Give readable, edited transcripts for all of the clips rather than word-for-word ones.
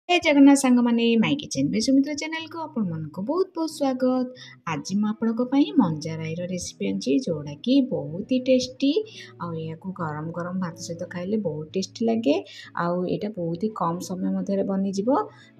जय जगन्नाथ सांग माने माई किचन में सुमित्रा चैनल को आपण मानक बहुत बहुत स्वागत। आज मैं आपण मंजा राईर रेसिपी अच्छी जोड़ा कि बहुत ही टेस्टी को गरम गरम भात सहित खाइले बहुत टेस्टी लगे आटा बहुत ही कम समय मध्य बनीज।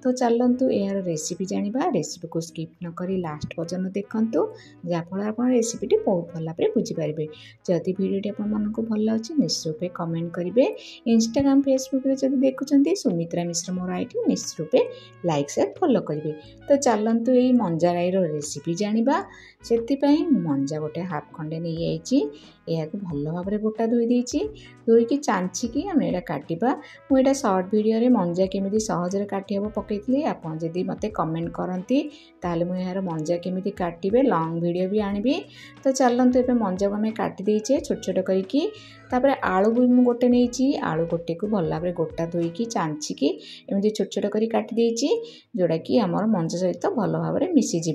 तो चलतु यार रेसिपी जाना रेसिपी को स्किप न करी लास्ट पर्यंत देखु जहाँफल आप रेसिपी बहुत भल भाव बुझीपारे। जदि भिडियोटी आपको भल लगे निश्चित रूपे कमेंट करेंगे। इंस्टाग्राम फेसबुक जब देखुं सुमित्रा मिश्र मोर आईडी निश्चित रूपे लाइक शेयर फॉलो करेंगे। तो चलतु ये मंजा राईर रेसिपी जाना से मंजा गोटे हाफ खंडे नहीं जाइए भल भाव गोटा धोई देती धोईकी चांचिकी आम यहाँ काटा मुझे सर्ट भिडियो मंजा केमी सहज काटी हम पकई आपड़ जदि मत कमेंट करती ताल मुझे मंजा केमी काटे लंग भिडियो भी आनी। तो चलतु ये मंजा को आम काटी देचे छोट छोट करके तापर आलू भी मुझे गोटे नहीं आलू गोटे को भल भाव गोटा धोईकी चांचिकी एमती छोट छोट कर काटी देची जोड़ा कि आमर मंजा सहित भल भाव मिसीज।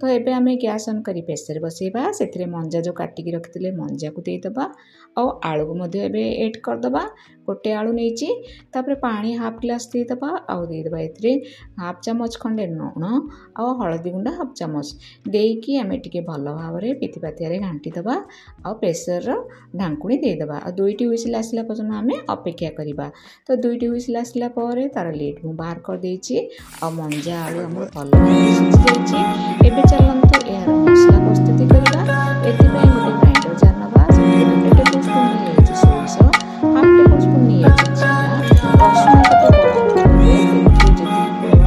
तो ये आम गैस ऑन करी प्रेसर बसैबा से मंजा जो काटिकी रखी मंजा को देदेबा आलू को एड करदे गोटे आलू नहीं तापर पानी हाफ ग्लास देदेबा देदेबा ये हाफ चामच खंडे लुण आ हलदी गुंडा हाफ चामच देकी आम टे भल भाव पिथिपातिया घाटीदबा प्रेसर ढांकुणी देदेबा दुईटी हुइसिल आसला पर्यंत आम अपेक्षा करवा। तो दुईटी हुइसिल आसला तार लिड मु बाहर कर देछि मंजा आलू आम भल सीझी जाइए। एबे चलतु यार मसला प्रस्तुति करवा। एथिपाई गोटे ग्राइंडर जार नवा गोटे टेबल स्पून नहीं सोरिष हाफ टेबल स्पून नहीं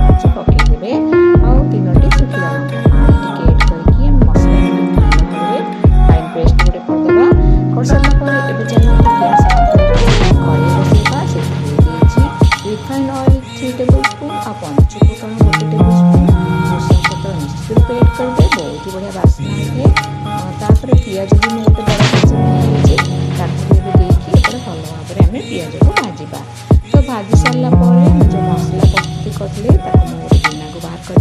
रसुण पकईदे तीनोटी शुखला लंका पानी टे एड करके मसला फाइन पेस्ट गोटे करदे कर सारा रिफाइंड ऑयल 3 टेबल स्पून आ पंचफुटन गोटे टेबल स्पून भूषण पत्र निश्चित रूप एड करेंगे बहुत ही बढ़िया बास्ना होते। पियाज भी मुझे गोटे बड़ा देखिए भल भाव में आम पियाज को भाजवा। तो भाजी सारा जो मसला प्रस्तुति करते गोटे गिना को बाहर कर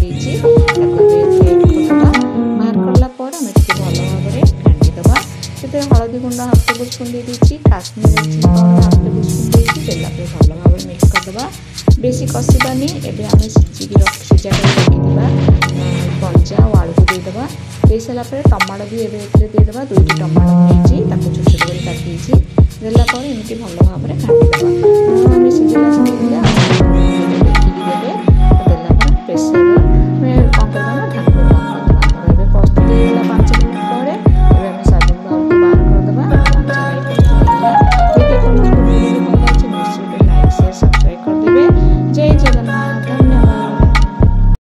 बाहर कलापर आम भल भाव घाटीदबा से हलदी गुंडा हाफ टेबल स्पून दे देती Kashmir chilli powder half tablespoon देती देला भल भाव मिक्स करदे बेसी कषानी। एवं आम सीझा रखी पंचा आलू को देदेबा दे सारापर टमाटो भी देदेबा दुईटी टमाटो नहीं छोट छोट कर काटी देलापर एमती भल भाव घाटीदबा आम सीझा